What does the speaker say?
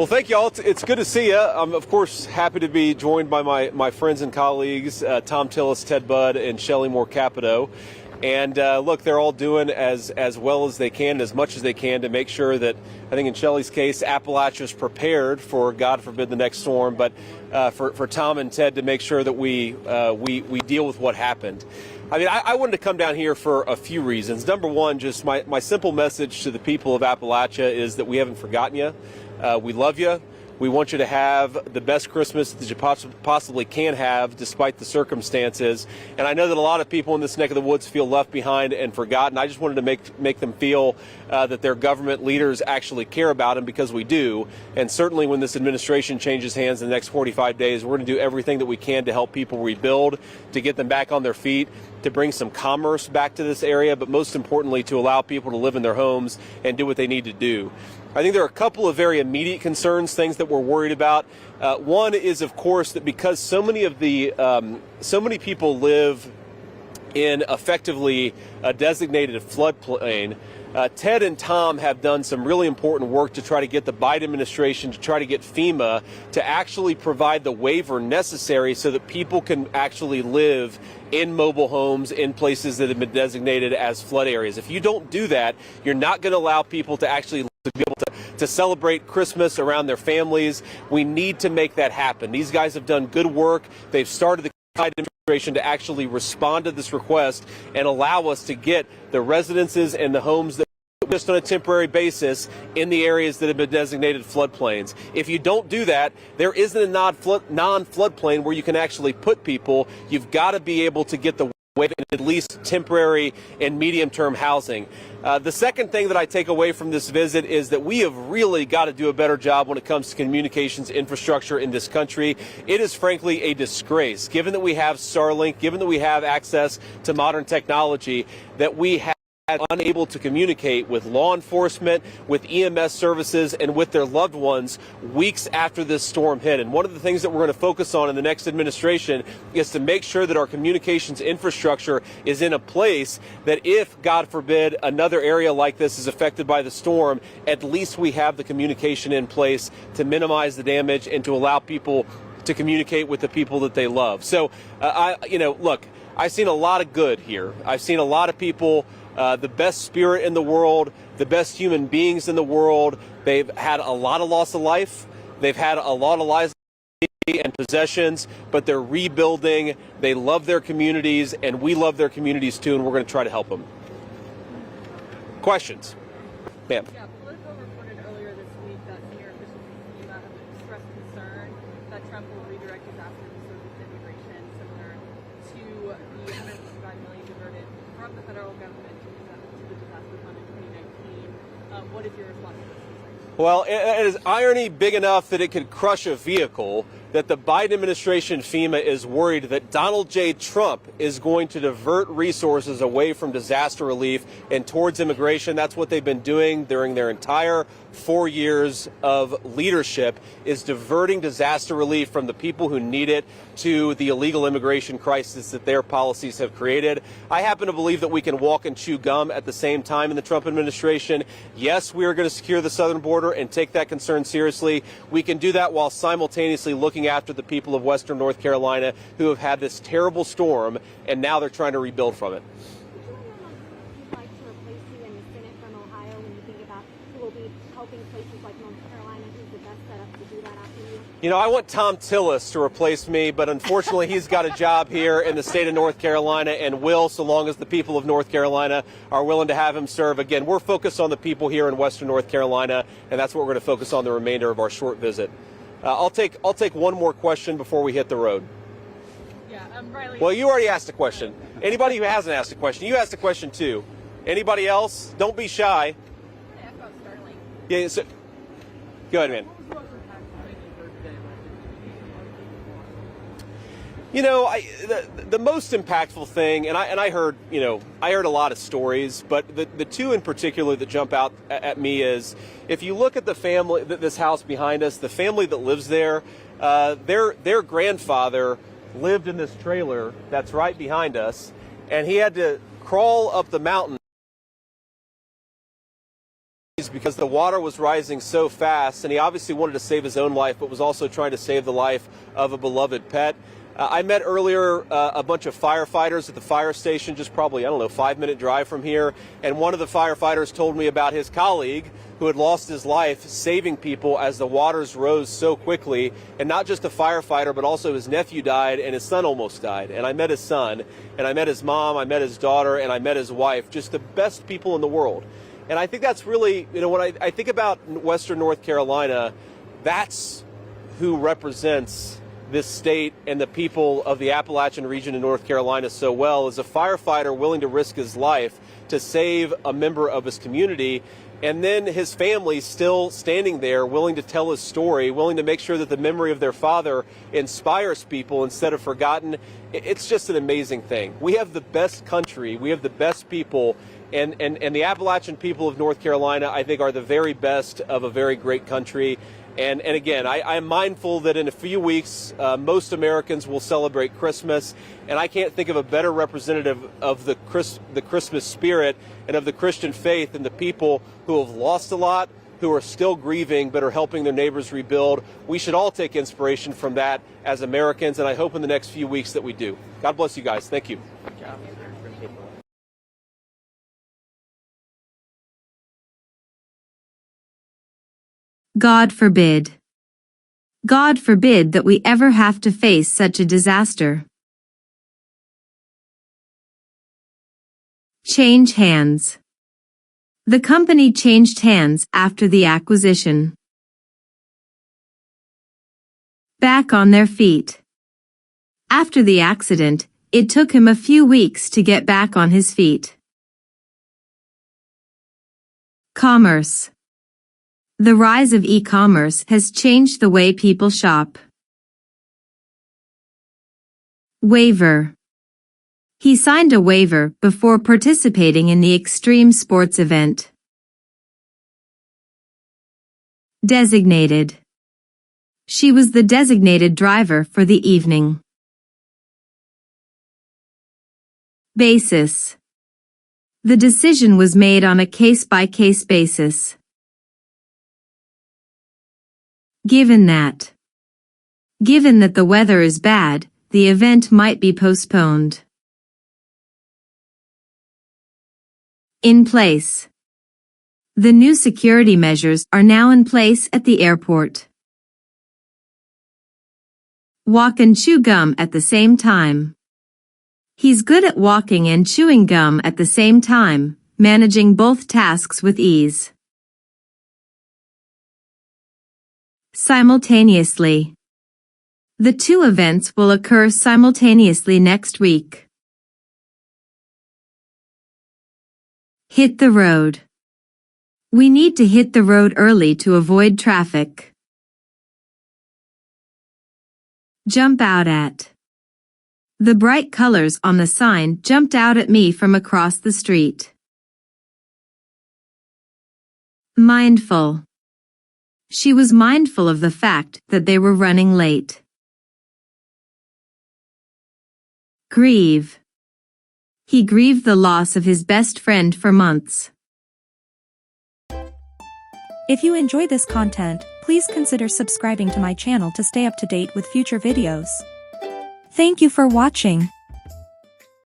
Well, thank you all. It's good to see you. I'm, of course, happy to be joined by my friends and colleagues, Tom Tillis, Ted Budd, and Shelley Moore Capito. And look, they're all doing as well as they can, as much as they can to make sure that, I think in Shelley's case, Appalachia is prepared for, God forbid, the next storm. But for Tom and Ted to make sure that we deal with what happened. I mean, I wanted to come down here for a few reasons. Number one, just my simple message to the people of Appalachia is that we haven't forgotten you. We love you. We want you to have the best Christmas that you possibly can have, despite the circumstances. And I know that a lot of people in this neck of the woods feel left behind and forgotten. I just wanted to make them feel that their government leaders actually care about them, because we do. And certainly when this administration changes hands in the next 45 days, we're going to do everything that we can to help people rebuild, to get them back on their feet, to bring some commerce back to this area, but most importantly, to allow people to live in their homes and do what they need to do. I think there are a couple of very immediate concerns, things that we're worried about. One is, of course, that because so many people live in effectively a designated floodplain, Ted and Tom have done some really important work to try to get the Biden administration, to try to get FEMA to actually provide the waiver necessary so that people can actually live in mobile homes in places that have been designated as flood areas. If you don't do that, you're not going to allow people to actually be able to celebrate Christmas around their families. We need to make that happen. These guys have done good work. They've started the Biden administration to actually respond to this request and allow us to get the residences and the homes that just on a temporary basis in the areas that have been designated floodplains. If you don't do that, there isn't a non-floodplain where you can actually put people. You've got to be able to get the waiver in at least temporary and medium-term housing. The second thing that I take away from this visit is that we have really got to do a better job when it comes to communications infrastructure in this country. It is frankly a disgrace, given that we have Starlink, given that we have access to modern technology, that we have unable to communicate with law enforcement, with EMS services, and with their loved ones weeks after this storm hit. And one of the things that we're going to focus on in the next administration is to make sure that our communications infrastructure is in a place that if, God forbid, another area like this is affected by the storm, at least we have the communication in place to minimize the damage and to allow people to communicate with the people that they love. So, look, I've seen a lot of good here. I've seen a lot of people, the best spirit in the world, the best human beings in the world. They've had a lot of loss of life. They've had a lot of lives and possessions, but they're rebuilding. They love their communities, and we love their communities too, and we're going to try to help them. Questions? Ma'am. Yeah, Politico reported earlier this week that senior officials in FEMA have expressed concern that Trump will redirect disaster resources to immigration, similar to the $155 million diverted from the federal government to the disaster fund in 2019. What is your response to this? Well, it is irony big enough that it could crush a vehicle, that the Biden administration, FEMA, is worried that Donald J. Trump is going to divert resources away from disaster relief and towards immigration. That's what they've been doing during their entire 4 years of leadership, is diverting disaster relief from the people who need it to the illegal immigration crisis that their policies have created. I happen to believe that we can walk and chew gum at the same time in the Trump administration. Yes, we are going to secure the southern border and take that concern seriously. We can do that while simultaneously looking after the people of Western North Carolina who have had this terrible storm, and now they're trying to rebuild from it. Would you like to replace you in the Senate from Ohio when you think about who will be helping places like North Carolina? Who's the best set up to do that after you? You know, I want Tom Tillis to replace me, but unfortunately he's got a job here in the state of North Carolina and will, so long as the people of North Carolina are willing to have him serve. Again, we're focused on the people here in Western North Carolina, and that's what we're going to focus on the remainder of our short visit. I'll take one more question before we hit the road. Yeah, Riley. Well, you already asked a question. Anybody who hasn't asked a question, you asked a question too. Anybody else? Don't be shy. I asked about Starlink. Yeah. So, go ahead, man. You know, the most impactful thing, and I heard a lot of stories, but the two in particular that jump out at me is, if you look at the family, this house behind us, the family that lives there, their grandfather lived in this trailer that's right behind us, and he had to crawl up the mountain because the water was rising so fast, and he obviously wanted to save his own life, but was also trying to save the life of a beloved pet. I met earlier a bunch of firefighters at the fire station, just probably, 5-minute drive from here, and one of the firefighters told me about his colleague who had lost his life saving people as the waters rose so quickly, and not just a firefighter, but also his nephew died and his son almost died. And I met his son, and I met his mom, I met his daughter, and I met his wife, just the best people in the world. And I think that's really, when I think about Western North Carolina, that's who represents this state and the people of the Appalachian region in North Carolina so well, is a firefighter willing to risk his life to save a member of his community, and then his family still standing there willing to tell his story, willing to make sure that the memory of their father inspires people instead of forgotten. It's just an amazing thing. We have the best country, we have the best people, and the Appalachian people of North Carolina, I think, are the very best of a very great country. And again, I'm mindful that in a few weeks, most Americans will celebrate Christmas, and I can't think of a better representative of the Christmas spirit and of the Christian faith than the people who have lost a lot, who are still grieving, but are helping their neighbors rebuild. We should all take inspiration from that as Americans, and I hope in the next few weeks that we do. God bless you guys. Thank you. Good job. God forbid. God forbid that we ever have to face such a disaster. Change hands. The company changed hands after the acquisition. Back on their feet. After the accident, it took him a few weeks to get back on his feet. Commerce. The rise of e-commerce has changed the way people shop. Waiver. He signed a waiver before participating in the extreme sports event. Designated. She was the designated driver for the evening. Basis. The decision was made on a case-by-case basis. Given that the weather is bad, the event might be postponed. In place. The new security measures are now in place at the airport. Walk and chew gum at the same time. He's good at walking and chewing gum at the same time, managing both tasks with ease. Simultaneously. The two events will occur simultaneously next week. Hit the road. We need to hit the road early to avoid traffic. Jump out at. The bright colors on the sign jumped out at me from across the street. Mindful. She was mindful of the fact that they were running late. Grieve. He grieved the loss of his best friend for months. If you enjoy this content, please consider subscribing to my channel to stay up to date with future videos. Thank you for watching.